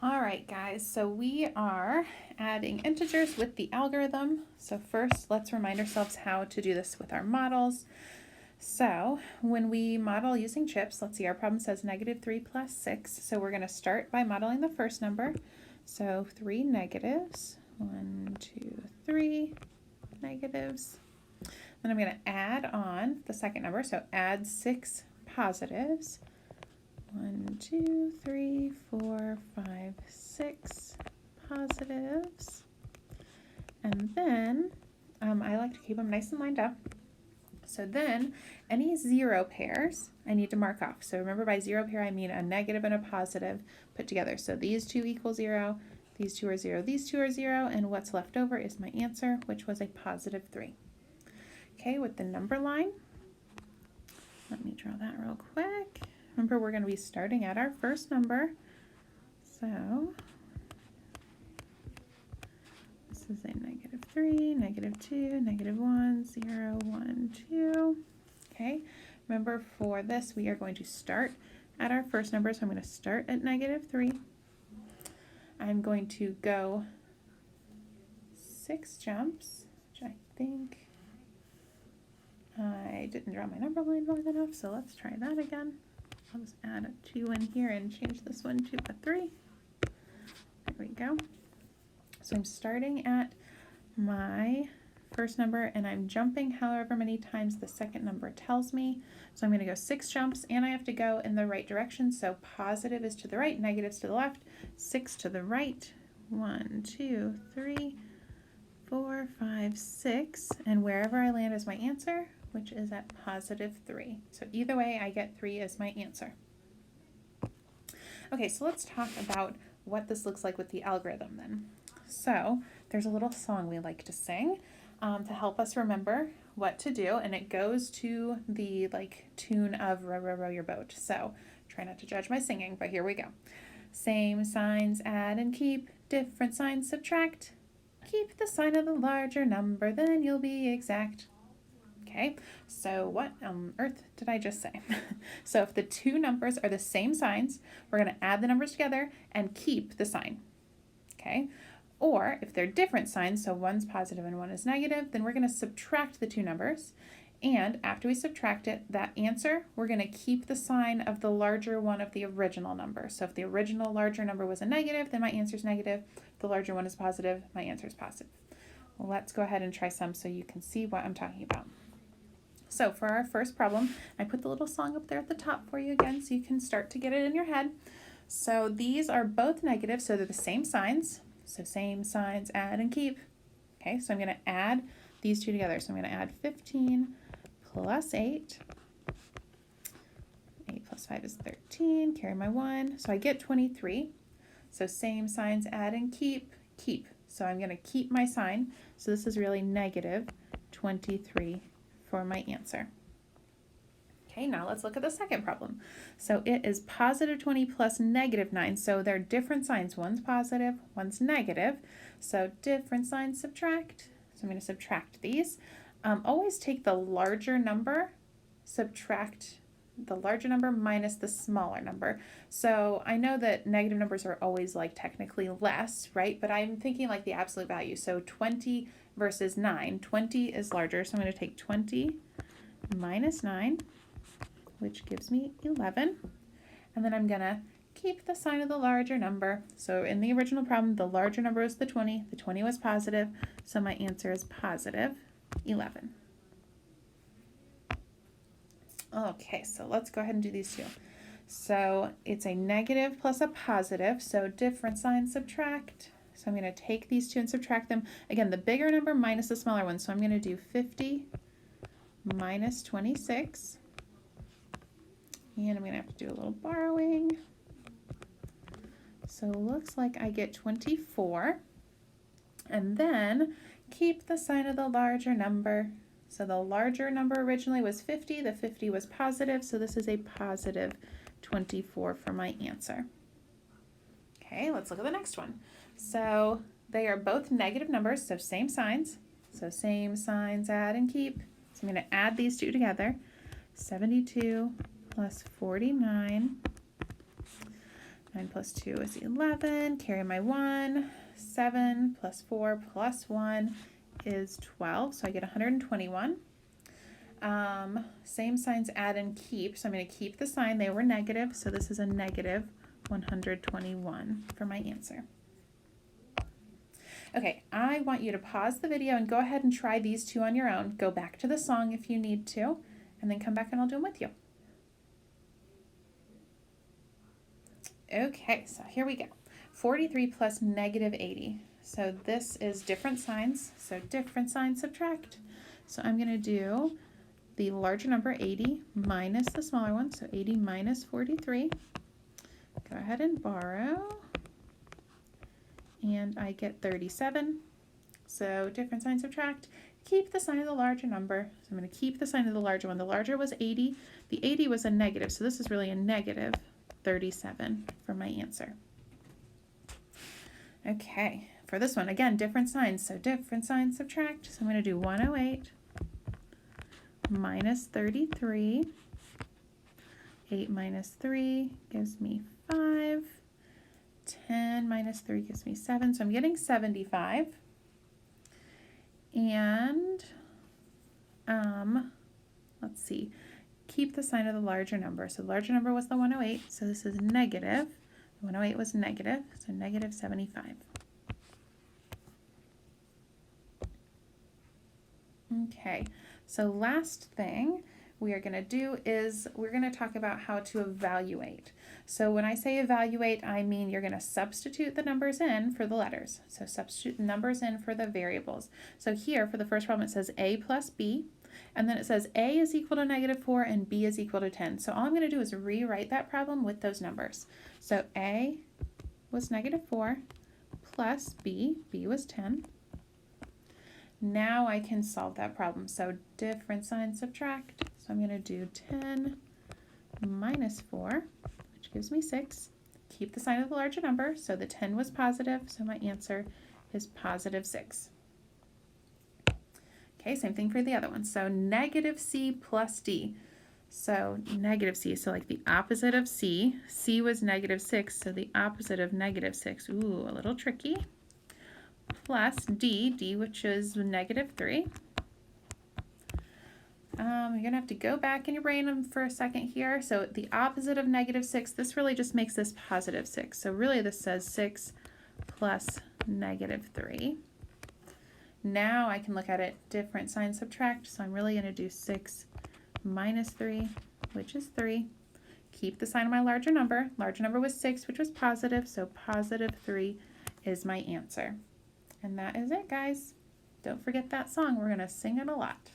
All right, guys, so we are adding integers with the algorithm. So first, let's remind ourselves how to do this with our models. So when we model using chips, let's see, our problem says -3 plus 6. So we're going to start by modeling the first number. So 3 negatives, 1, 2, 3 negatives. Then I'm going to add on the second number, so add 6 positives. 1, 2, 3, 4, 5, 6 positives. And then I like to keep them nice and lined up. So then any zero pairs I need to mark off. So remember, by zero pair I mean a negative and a positive put together. So these two equal 0, these two are 0, these two are 0, and what's left over is my answer, which was a positive 3. Okay, with the number line, let me draw that real quick. Remember, we're going to be starting at our first number. So this is a -3, -2, -1, 0, 1, 2. Okay, remember, for this we are going to start at our first number, so I'm going to start at -3. I'm going to go 6 jumps, which I think I didn't draw my number line long enough, so let's try that again. I'll just add a 2 in here and change this one to a 3. There we go. So I'm starting at my first number and I'm jumping however many times the second number tells me. So I'm going to go 6 jumps and I have to go in the right direction. So positive is to the right, negatives to the left, 6 to the right. 1, 2, 3, 4, 5, 6. And wherever I land is my answer, which is at positive 3. So either way, I get 3 as my answer. Okay, so let's talk about what this looks like with the algorithm then. So there's a little song we like to sing to help us remember what to do, and it goes to the tune of Row, Row, Row Your Boat. So try not to judge my singing, but here we go. Same signs add and keep, different signs subtract. Keep the sign of the larger number, then you'll be exact. Okay, so what on earth did I just say? So if the two numbers are the same signs, we're going to add the numbers together and keep the sign. Okay, or if they're different signs, so one's positive and one is negative, then we're going to subtract the two numbers. And after we subtract it, that answer, we're going to keep the sign of the larger one of the original number. So if the original larger number was a negative, then my answer is negative. If the larger one is positive, my answer is positive. Well, let's go ahead and try some so you can see what I'm talking about. So for our first problem, I put the little song up there at the top for you again so you can start to get it in your head. So these are both negative, so they're the same signs. So same signs, add and keep. Okay, so I'm going to add these two together. So I'm going to add 15 plus 8. 8 plus 5 is 13, carry my 1. So I get 23. So same signs, add and keep, keep. So I'm going to keep my sign. So this is really negative 23 for my answer. Okay, now let's look at the second problem. So it is positive 20 plus negative 9. So they're different signs. One's positive, one's negative. So different signs subtract. So I'm going to subtract these. Always take the larger number, subtract the larger number minus the smaller number. So I know that negative numbers are always technically less, right? But I'm thinking the absolute value. So 20 versus 9. 20 is larger, so I'm going to take 20 minus 9, which gives me 11. And then I'm going to keep the sign of the larger number. So in the original problem, the larger number was the 20. The 20 was positive, so my answer is positive 11. Okay, so let's go ahead and do these two. So it's a negative plus a positive, so different signs subtract. So I'm going to take these two and subtract them. Again, the bigger number minus the smaller one. So I'm going to do 50 minus 26. And I'm going to have to do a little borrowing. So it looks like I get 24. And then keep the sign of the larger number. So the larger number originally was 50. The 50 was positive. So this is a positive 24 for my answer. Okay, let's look at the next one. So they are both negative numbers, so same signs. So same signs, add and keep. So I'm going to add these two together. 72 plus 49. 9 plus 2 is 11. Carry my 1. 7 plus 4 plus 1 is 12. So I get 121. Same signs add and keep. So I'm going to keep the sign. They were negative. So this is a negative 121 for my answer. Okay, I want you to pause the video and go ahead and try these two on your own. Go back to the song if you need to, and then come back and I'll do them with you. Okay, so here we go. 43 plus negative 80. So this is different signs. So different signs subtract. So I'm going to do the larger number 80 minus the smaller one. So 80 minus 43. Go ahead and borrow. And I get 37. So different sign subtract. Keep the sign of the larger number. So I'm going to keep the sign of the larger one. The larger was 80. The 80 was a negative, so this is really a negative 37 for my answer. Okay, for this one, again, different signs. So different signs subtract. So I'm going to do 108 minus 33. 8 minus 3 gives me 5. 10 minus 3 gives me 7, so I'm getting 75. And let's see, keep the sign of the larger number. So the larger number was the 108, so this is negative. The 108 was negative, so negative 75. Okay, so last thing we are going to do is we're going to talk about how to evaluate. So when I say evaluate, I mean you're going to substitute the numbers in for the letters. So substitute the numbers in for the variables. So here for the first problem it says a plus b, and then it says a is equal to negative 4 and b is equal to 10. So all I'm going to do is rewrite that problem with those numbers. So a was negative 4 plus b was 10. Now I can solve that problem. So different sign subtract. So I'm going to do 10 minus 4, which gives me 6. Keep the sign of the larger number. So the 10 was positive, so my answer is positive 6. Okay, same thing for the other one. So negative c plus d. So negative c, so like the opposite of c. C was negative 6, so the opposite of negative 6. Ooh, a little tricky. Plus d, which is negative 3. You're going to have to go back in your brain for a second here. So the opposite of negative 6, this really just makes this positive 6. So really this says 6 plus negative 3. Now I can look at it different sign subtract. So I'm really going to do 6 minus 3, which is 3. Keep the sign of my larger number. Larger number was 6, which was positive. So positive 3 is my answer. And that is it, guys. Don't forget that song. We're going to sing it a lot.